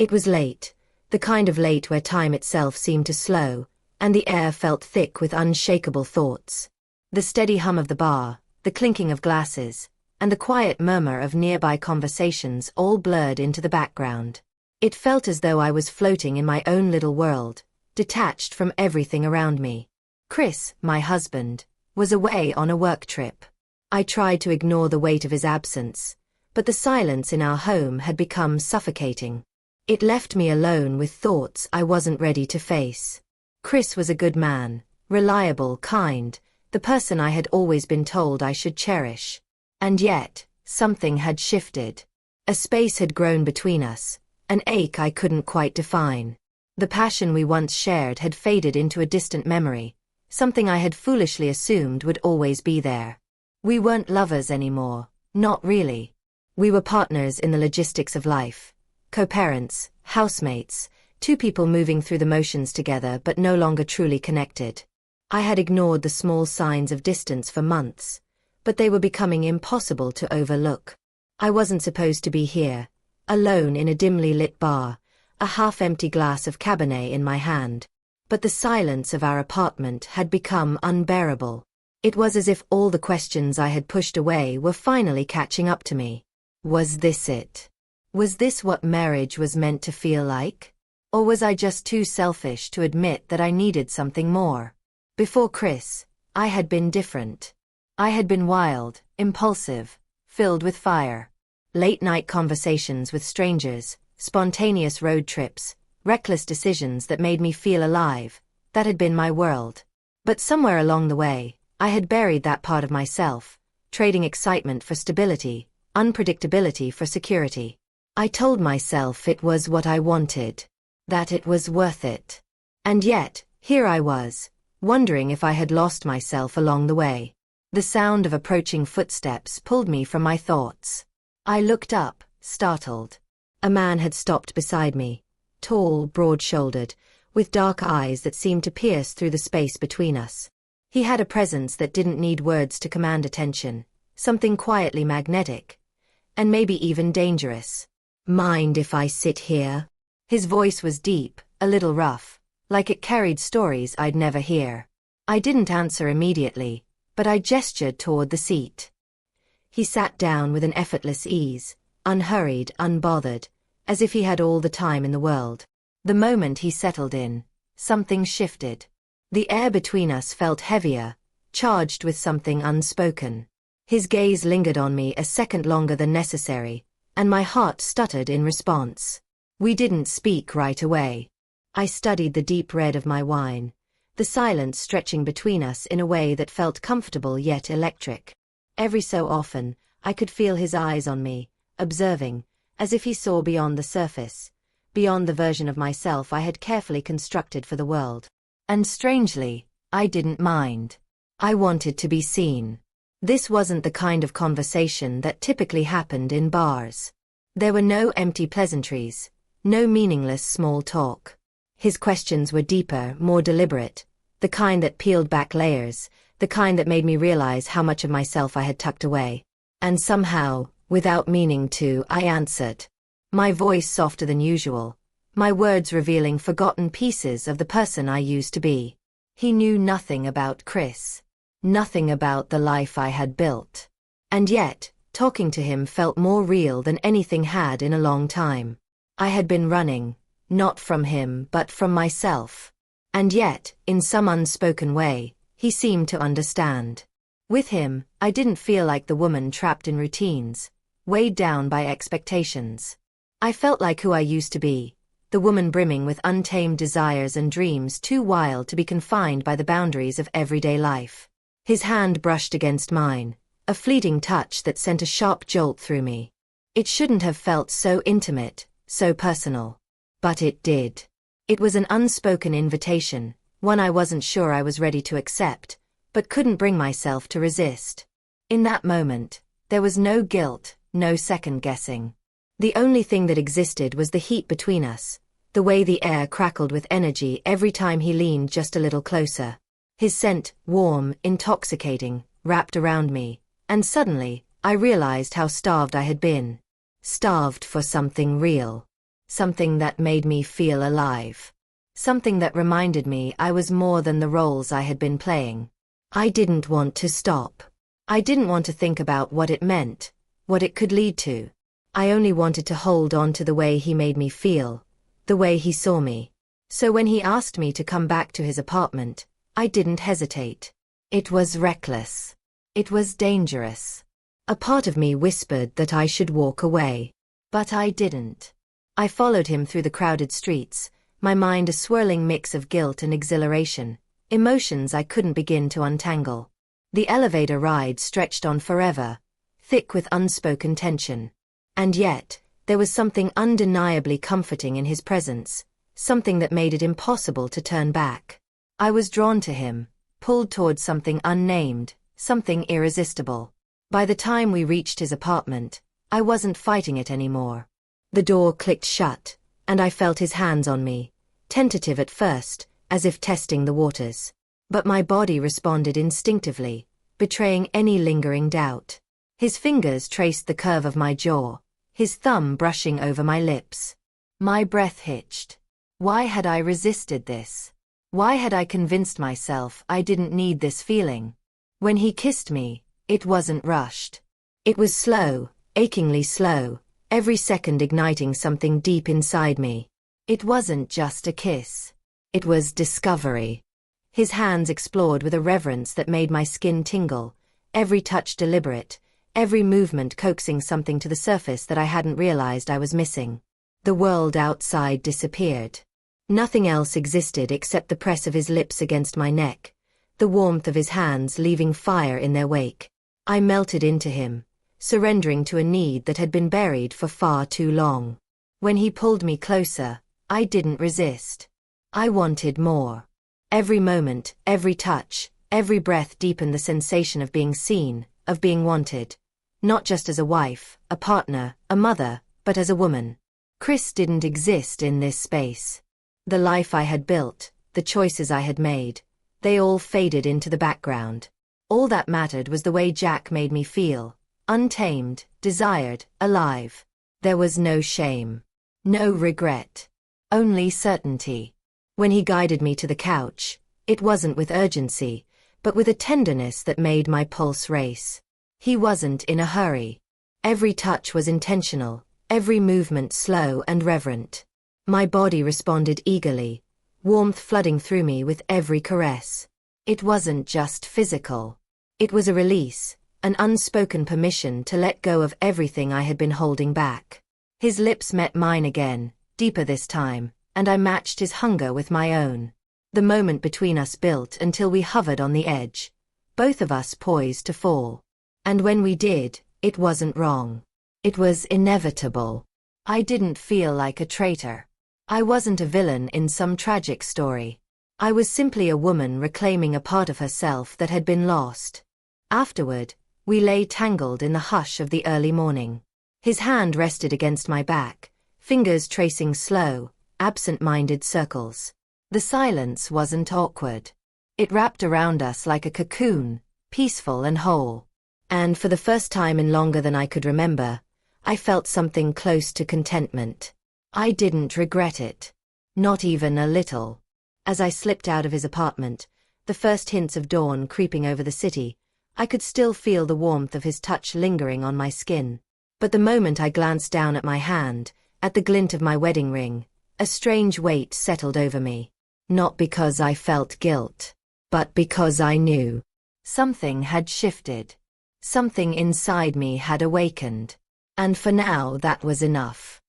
It was late, the kind of late where time itself seemed to slow, and the air felt thick with unshakable thoughts. The steady hum of the bar, the clinking of glasses, and the quiet murmur of nearby conversations all blurred into the background. It felt as though I was floating in my own little world, detached from everything around me. Chris, my husband, was away on a work trip. I tried to ignore the weight of his absence, but the silence in our home had become suffocating. It left me alone with thoughts I wasn't ready to face. Chris was a good man, reliable, kind, the person I had always been told I should cherish. And yet, something had shifted. A space had grown between us, an ache I couldn't quite define. The passion we once shared had faded into a distant memory, something I had foolishly assumed would always be there. We weren't lovers anymore, not really. We were partners in the logistics of life, co-parents, housemates, two people moving through the motions together but no longer truly connected. I had ignored the small signs of distance for months, but they were becoming impossible to overlook. I wasn't supposed to be here, alone in a dimly lit bar, a half-empty glass of Cabernet in my hand. But the silence of our apartment had become unbearable. It was as if all the questions I had pushed away were finally catching up to me. Was this it? Was this what marriage was meant to feel like? Or was I just too selfish to admit that I needed something more? Before Chris, I had been different. I had been wild, impulsive, filled with fire. Late-night conversations with strangers, spontaneous road trips, reckless decisions that made me feel alive, that had been my world. But somewhere along the way, I had buried that part of myself, trading excitement for stability, unpredictability for security. I told myself it was what I wanted, that it was worth it. And yet, here I was, wondering if I had lost myself along the way. The sound of approaching footsteps pulled me from my thoughts. I looked up, startled. A man had stopped beside me, tall, broad-shouldered, with dark eyes that seemed to pierce through the space between us. He had a presence that didn't need words to command attention, something quietly magnetic, and maybe even dangerous. "Mind if I sit here?" His voice was deep, a little rough, like it carried stories I'd never hear. I didn't answer immediately, but I gestured toward the seat. He sat down with an effortless ease, unhurried, unbothered, as if he had all the time in the world. The moment he settled in, something shifted. The air between us felt heavier, charged with something unspoken. His gaze lingered on me a second longer than necessary, and my heart stuttered in response. We didn't speak right away. I studied the deep red of my wine, the silence stretching between us in a way that felt comfortable yet electric. Every so often, I could feel his eyes on me, observing, as if he saw beyond the surface, beyond the version of myself I had carefully constructed for the world. And strangely, I didn't mind. I wanted to be seen. This wasn't the kind of conversation that typically happened in bars. There were no empty pleasantries, no meaningless small talk. His questions were deeper, more deliberate, the kind that peeled back layers, the kind that made me realize how much of myself I had tucked away. And somehow, without meaning to, I answered. My voice softer than usual, my words revealing forgotten pieces of the person I used to be. He knew nothing about Chris. Nothing about the life I had built. And yet, talking to him felt more real than anything had in a long time. I had been running, not from him but from myself. And yet, in some unspoken way, he seemed to understand. With him, I didn't feel like the woman trapped in routines, weighed down by expectations. I felt like who I used to be, the woman brimming with untamed desires and dreams too wild to be confined by the boundaries of everyday life. His hand brushed against mine, a fleeting touch that sent a sharp jolt through me. It shouldn't have felt so intimate, so personal. But it did. It was an unspoken invitation, one I wasn't sure I was ready to accept, but couldn't bring myself to resist. In that moment, there was no guilt, no second-guessing. The only thing that existed was the heat between us, the way the air crackled with energy every time he leaned just a little closer. His scent, warm, intoxicating, wrapped around me, and suddenly, I realized how starved I had been. Starved for something real. something that made me feel alive. Something that reminded me I was more than the roles I had been playing. I didn't want to stop. I didn't want to think about what it meant, what it could lead to. I only wanted to hold on to the way he made me feel, the way he saw me. So when he asked me to come back to his apartment, I didn't hesitate. It was reckless. It was dangerous. A part of me whispered that I should walk away. But I didn't. I followed him through the crowded streets, my mind a swirling mix of guilt and exhilaration, emotions I couldn't begin to untangle. The elevator ride stretched on forever, thick with unspoken tension. And yet, there was something undeniably comforting in his presence, something that made it impossible to turn back. I was drawn to him, pulled towards something unnamed, something irresistible. By the time we reached his apartment, I wasn't fighting it anymore. The door clicked shut, and I felt his hands on me, tentative at first, as if testing the waters. But my body responded instinctively, betraying any lingering doubt. His fingers traced the curve of my jaw, his thumb brushing over my lips. My breath hitched. Why had I resisted this? Why had I convinced myself I didn't need this feeling? When he kissed me, it wasn't rushed. It was slow, achingly slow, every second igniting something deep inside me. It wasn't just a kiss. It was discovery. His hands explored with a reverence that made my skin tingle, every touch deliberate, every movement coaxing something to the surface that I hadn't realized I was missing. The world outside disappeared. Nothing else existed except the press of his lips against my neck, the warmth of his hands leaving fire in their wake. I melted into him, surrendering to a need that had been buried for far too long. When he pulled me closer, I didn't resist. I wanted more. Every moment, every touch, every breath deepened the sensation of being seen, of being wanted. Not just as a wife, a partner, a mother, but as a woman. Chris didn't exist in this space. The life I had built, the choices I had made, they all faded into the background. All that mattered was the way Jack made me feel, untamed, desired, alive. There was no shame. No regret. Only certainty. When he guided me to the couch, it wasn't with urgency, but with a tenderness that made my pulse race. He wasn't in a hurry. Every touch was intentional, every movement slow and reverent. My body responded eagerly, warmth flooding through me with every caress. It wasn't just physical. It was a release, an unspoken permission to let go of everything I had been holding back. His lips met mine again, deeper this time, and I matched his hunger with my own. The moment between us built until we hovered on the edge, both of us poised to fall. And when we did, it wasn't wrong. It was inevitable. I didn't feel like a traitor. I wasn't a villain in some tragic story. I was simply a woman reclaiming a part of herself that had been lost. Afterward, we lay tangled in the hush of the early morning. His hand rested against my back, fingers tracing slow, absent-minded circles. The silence wasn't awkward. It wrapped around us like a cocoon, peaceful and whole. And for the first time in longer than I could remember, I felt something close to contentment. I didn't regret it. Not even a little. As I slipped out of his apartment, the first hints of dawn creeping over the city, I could still feel the warmth of his touch lingering on my skin. But the moment I glanced down at my hand, at the glint of my wedding ring, a strange weight settled over me. Not because I felt guilt, but because I knew. Something had shifted. Something inside me had awakened. And for now that was enough.